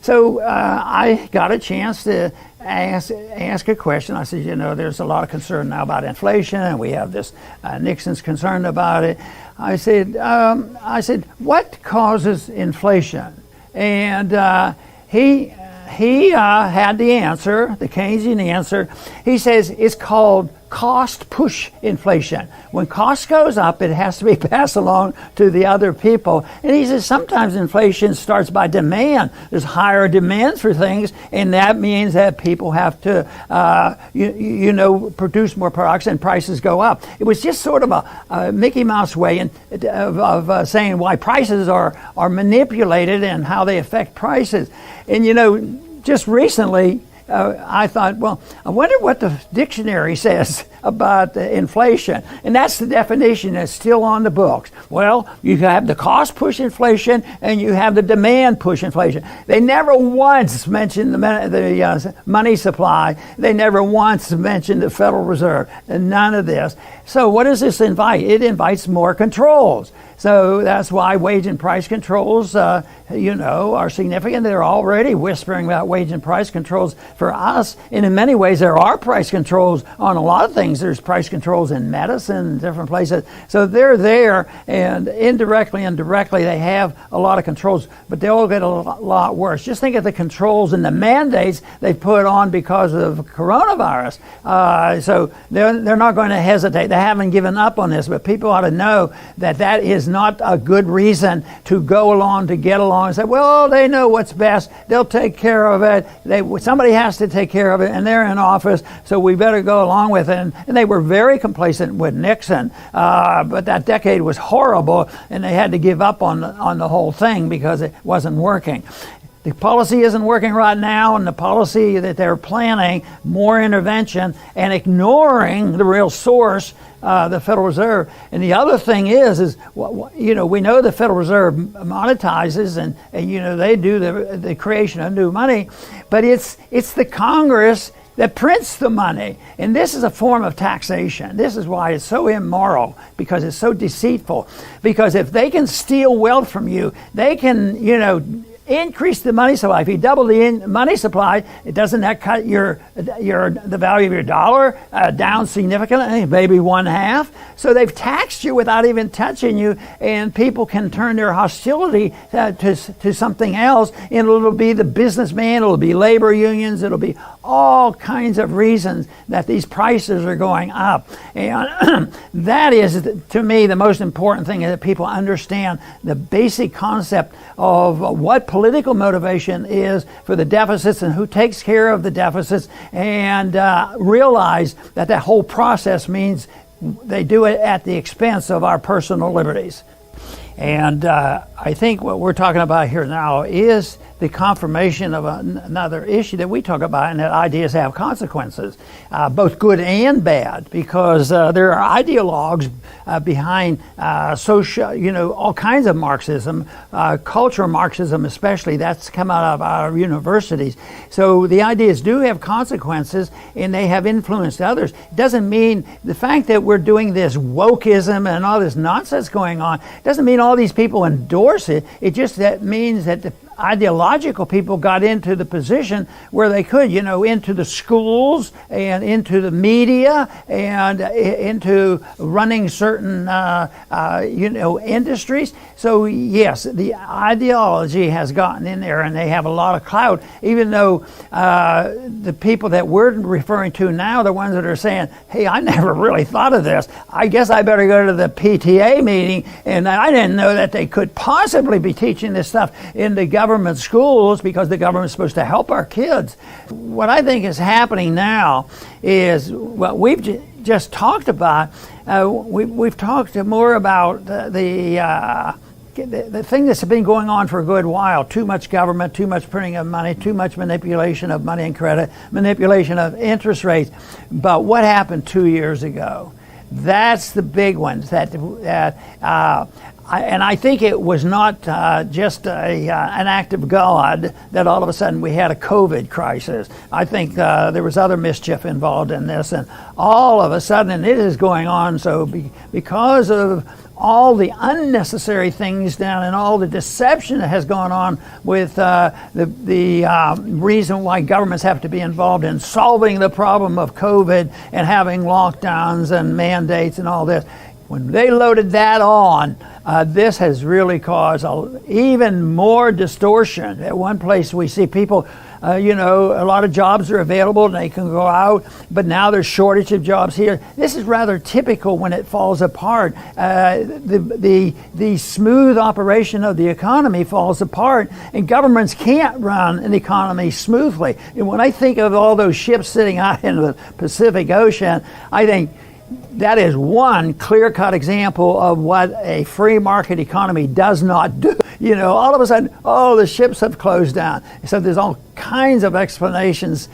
So I got a chance to ask a question. I said, there's a lot of concern now about inflation, and we have this, Nixon's concerned about it. I said, what causes inflation? And he had the answer, the Keynesian answer. He says it's called cost push inflation. When cost goes up, it has to be passed along to the other people. And he says sometimes inflation starts by demand. There's higher demands for things, and that means that people have to, produce more products and prices go up. It was just sort of a Mickey Mouse way of saying why prices are manipulated and how they affect prices. And just recently, I thought, well, I wonder what the dictionary says about inflation. And that's the definition that's still on the books. Well, you have the cost push inflation and you have the demand push inflation. They never once mentioned the money supply. They never once mentioned the Federal Reserve. And none of this. So what does this invite? It invites more controls. So that's why wage and price controls, are significant. They're already whispering about wage and price controls for us. And in many ways, there are price controls on a lot of things. There's price controls in medicine and different places. So they're there, and indirectly and directly, they have a lot of controls, but they'll get a lot worse. Just think of the controls and the mandates they put on because of coronavirus. So they're not going to hesitate. They haven't given up on this, but people ought to know that is not a good reason to go along, to get along and say, well, they know what's best. They'll take care of it. Somebody has to take care of it, and they're in office, so we better go along with it. And they were very complacent with Nixon, but that decade was horrible, and they had to give up on the whole thing because it wasn't working. The policy isn't working right now, and the policy that they're planning, more intervention and ignoring the real source, the Federal Reserve. And the other thing is we know the Federal Reserve monetizes and they do the creation of new money, but it's the Congress that prints the money. And this is a form of taxation. This is why it's so immoral, because it's so deceitful. Because if they can steal wealth from you, they can, increase the money supply. If you double the money supply, doesn't that cut the value of your dollar down significantly, maybe 1/2? So they've taxed you without even touching you, and people can turn their hostility to something else, and it'll be the businessman, it'll be labor unions, it'll be all kinds of reasons that these prices are going up. And that is, to me, the most important thing, is that people understand the basic concept of what political motivation is for the deficits and who takes care of the deficits, and realize that that whole process means they do it at the expense of our personal liberties. And I think what we're talking about here now is the confirmation of another issue that we talk about, and that ideas have consequences, both good and bad, because there are ideologues behind social, all kinds of Marxism, cultural Marxism especially, that's come out of our universities. So the ideas do have consequences, and they have influenced others. It doesn't mean the fact that we're doing this wokeism and all this nonsense going on, doesn't mean all these people endorse it. It just means that the ideological people got into the position where they could, into the schools and into the media and into running certain, industries. So yes, the ideology has gotten in there, and they have a lot of clout, even though the people that we're referring to now, the ones that are saying, hey, I never really thought of this. I guess I better go to the PTA meeting, and I didn't know that they could possibly be teaching this stuff in the government schools, because the government's supposed to help our kids. What I think is happening now is what we've just talked about. We've talked more about the thing that's been going on for a good while: too much government, too much printing of money, too much manipulation of money and credit, manipulation of interest rates. But what happened 2 years ago? That's the big one. And I think it was not just an act of God that all of a sudden we had a COVID crisis. I think there was other mischief involved in this, and all of a sudden, and it is going on. So because of all the unnecessary things down and all the deception that has gone on with the reason why governments have to be involved in solving the problem of COVID and having lockdowns and mandates and all this. When they loaded that on, this has really caused even more distortion. At one place we see people, a lot of jobs are available and they can go out, but now there's shortage of jobs here. This is rather typical when it falls apart. The smooth operation of the economy falls apart, and governments can't run an economy smoothly. And when I think of all those ships sitting out in the Pacific Ocean, I think that is one clear-cut example of what a free market economy does not do. All of a sudden, the ships have closed down. So there's all kinds of explanations,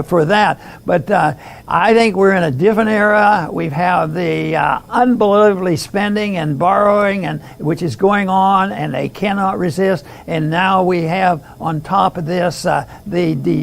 for that. But I think we're in a different era. We have the unbelievably spending and borrowing, which is going on, and they cannot resist. And now we have on top of this the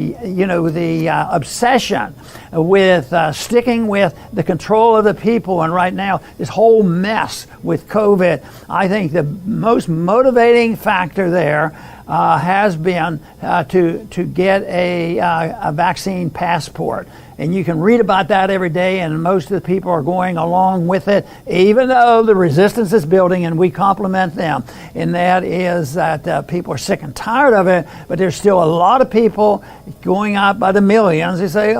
obsession with sticking with the control of the people. And right now, this whole mess with COVID, I think the most motivating factor there has been to get a vaccine passport. And you can read about that every day, and most of the people are going along with it, even though the resistance is building, and we compliment them. And that is that people are sick and tired of it, but there's still a lot of people going out by the millions. They say,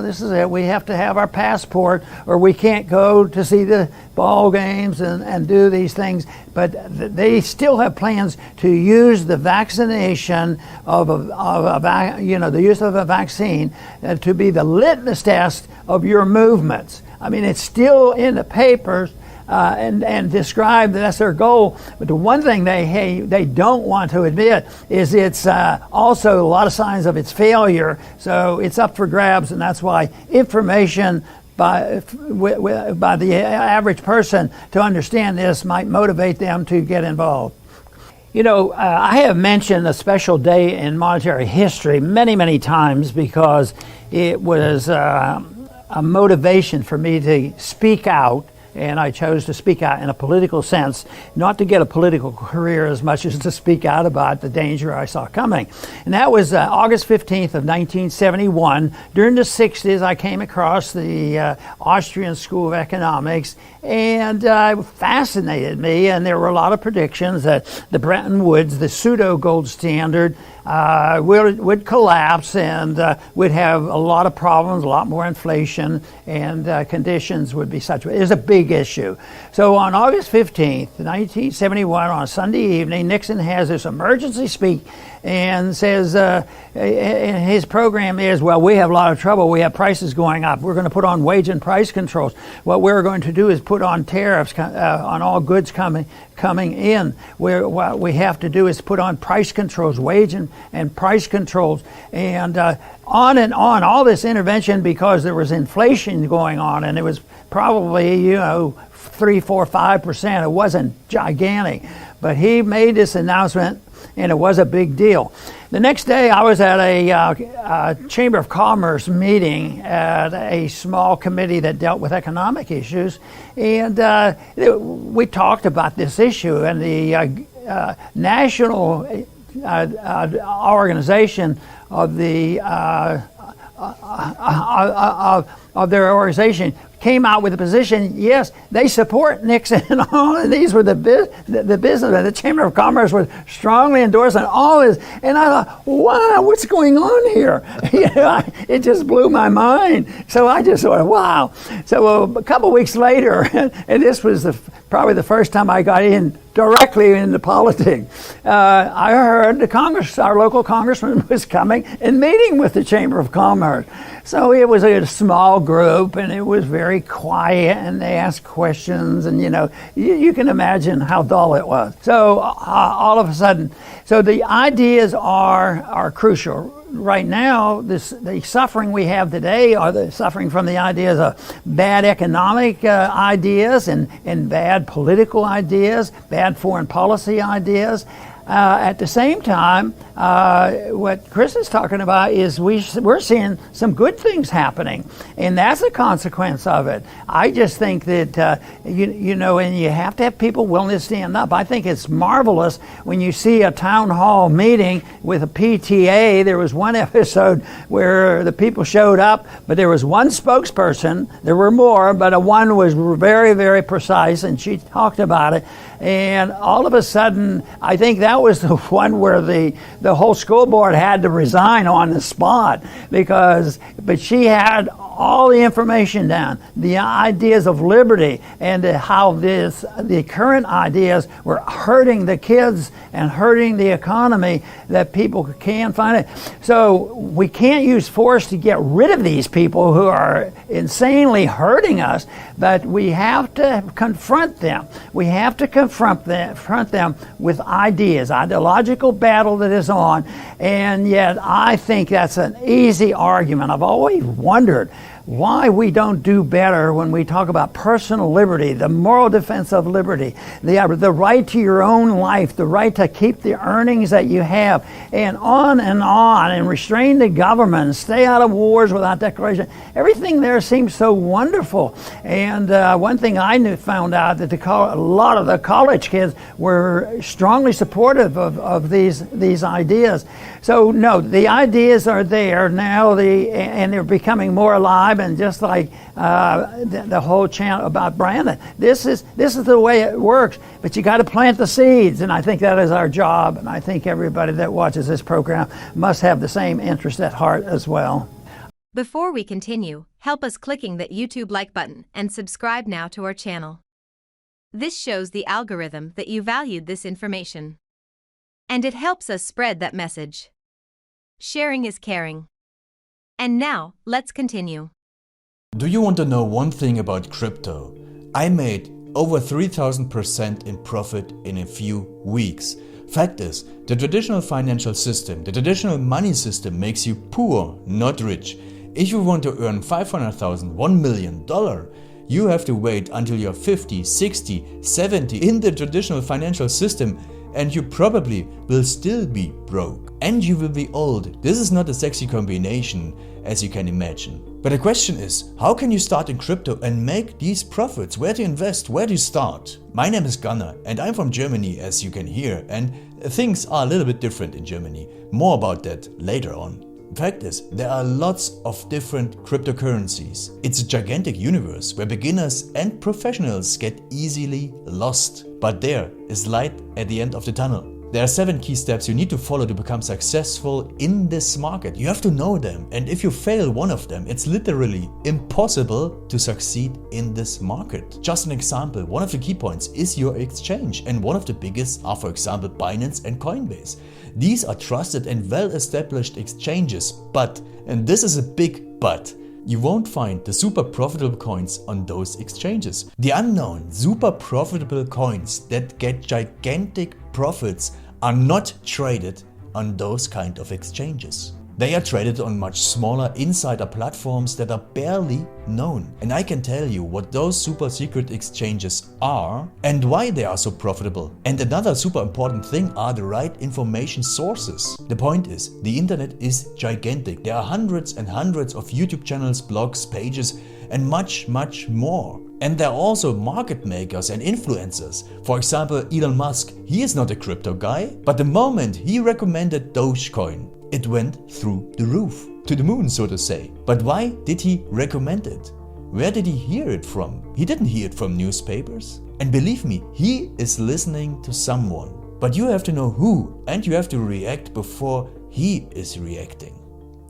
this is it. We have to have our passport, or we can't go to see the ball games and do these things. But they still have plans to use the vaccination the use of a vaccine to be the litmus test of your movements. I mean, it's still in the papers and described that's their goal. But the one thing they don't want to admit is it's also a lot of signs of its failure. So it's up for grabs, and that's why information by the average person to understand this might motivate them to get involved. I have mentioned a special day in monetary history many, many times because it was a motivation for me to speak out, and I chose to speak out in a political sense, not to get a political career as much as to speak out about the danger I saw coming. And that was August 15th of 1971. During the 60s, I came across the Austrian School of Economics, and it fascinated me, and there were a lot of predictions that the Bretton Woods, the pseudo-gold standard, would collapse, and would have a lot of problems, a lot more inflation, and conditions would be such. It was a big issue. So on August 15th, 1971, on a Sunday evening, Nixon has this emergency speech and says, and his program is, well, we have a lot of trouble. We have prices going up. We're going to put on wage and price controls. What we're going to do is put on tariffs on all goods coming in. What we have to do is put on price controls, wage and price controls, and on and on. All this intervention because there was inflation going on, and it was probably 3, 4, 5%. It wasn't gigantic, but he made this announcement, and it was a big deal. The next day, I was at a Chamber of Commerce meeting at a small committee that dealt with economic issues, and we talked about this issue, and the national organization of the of their organization came out with a position, yes, they support Nixon, and all of these were the business. The Chamber of Commerce was strongly endorsing all this, and I thought, wow, what's going on here? It just blew my mind. So I just thought, wow. So a couple weeks later, and this was probably the first time I got directly into politics, I heard our local congressman was coming and meeting with the Chamber of Commerce. So it was a small group, and it was very quiet, and they asked questions, and you can imagine how dull it was. So all of a sudden, so the ideas are crucial. right now, the suffering we have today are the suffering from the ideas of bad economic ideas and bad political ideas, bad foreign policy ideas. At the same time, what Chris is talking about is we're seeing some good things happening, and that's a consequence of it. I just think that and you have to have people willing to stand up. I think it's marvelous when you see a town hall meeting with a PTA. There was one episode where the people showed up, but there was one spokesperson. There were more, but one was very, very precise, and she talked about it. And all of a sudden, I think that was the one where the whole school board had to resign on the spot but she had all the information down, the ideas of liberty and how the current ideas were hurting the kids and hurting the economy, that people can find it. So we can't use force to get rid of these people who are insanely hurting us, but we have to confront them. We have to confront them with ideas, ideological battle that is on, and yet I think that's an easy argument. I've always wondered why we don't do better when we talk about personal liberty, the moral defense of liberty, the right to your own life, the right to keep the earnings that you have, and restrain the government, and stay out of wars without declaration. Everything there seems so wonderful. And one thing I found out that a lot of the college kids were strongly supportive of these ideas. So no, the ideas are there now, and they're becoming more alive. And just like the whole chant about Brandon, this is the way it works. But you got to plant the seeds, and I think that is our job. And I think everybody that watches this program must have the same interest at heart as well. Before we continue, help us clicking that YouTube like button and subscribe now to our channel. This shows the algorithm that you valued this information, and it helps us spread that message. Sharing is caring. And now, let's continue. Do you want to know one thing about crypto? I made over 3000% in profit in a few weeks. Fact is, the traditional financial system, the traditional money system makes you poor, not rich. If you want to earn $500,000, $1 million, you have to wait until you're 50, 60, 70 in the traditional financial system, and you probably will still be broke. And you will be old. This is not a sexy combination, as you can imagine. But the question is, how can you start in crypto and make these profits? Where to invest? Where to start? My name is Gunnar and I'm from Germany, as you can hear, and things are a little bit different in Germany. More about that later on. Fact is, there are lots of different cryptocurrencies. It's a gigantic universe where beginners and professionals get easily lost. But there is light at the end of the tunnel. There are 7 key steps you need to follow to become successful in this market. You have to know them, and if you fail one of them, it's literally impossible to succeed in this market. Just an example, one of the key points is your exchange, and one of the biggest are, for example, Binance and Coinbase. These are trusted and well-established exchanges, but, and this is a big but, you won't find the super profitable coins on those exchanges. The unknown super profitable coins that get gigantic profits are not traded on those kind of exchanges. They are traded on much smaller insider platforms that are barely known. And I can tell you what those super secret exchanges are and why they are so profitable. And another super important thing are the right information sources. The point is, the internet is gigantic. There are hundreds and hundreds of YouTube channels, blogs, pages, and much, much more. And there are also market makers and influencers. For example, Elon Musk, he is not a crypto guy, but the moment he recommended Dogecoin, it went through the roof, to the moon, so to say. But why did he recommend it? Where did he hear it from? He didn't hear it from newspapers. And believe me, he is listening to someone. But you have to know who, and you have to react before he is reacting.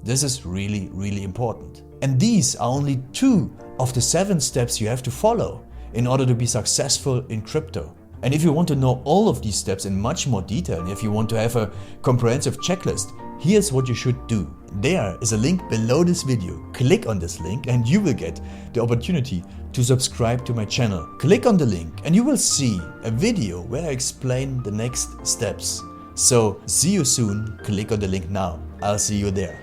This is really, really important. And these are only 2 of the 7 steps you have to follow in order to be successful in crypto. And if you want to know all of these steps in much more detail, and if you want to have a comprehensive checklist, here's what you should do. There is a link below this video. Click on this link and you will get the opportunity to subscribe to my channel. Click on the link and you will see a video where I explain the next steps. So see you soon. Click on the link now. I'll see you there.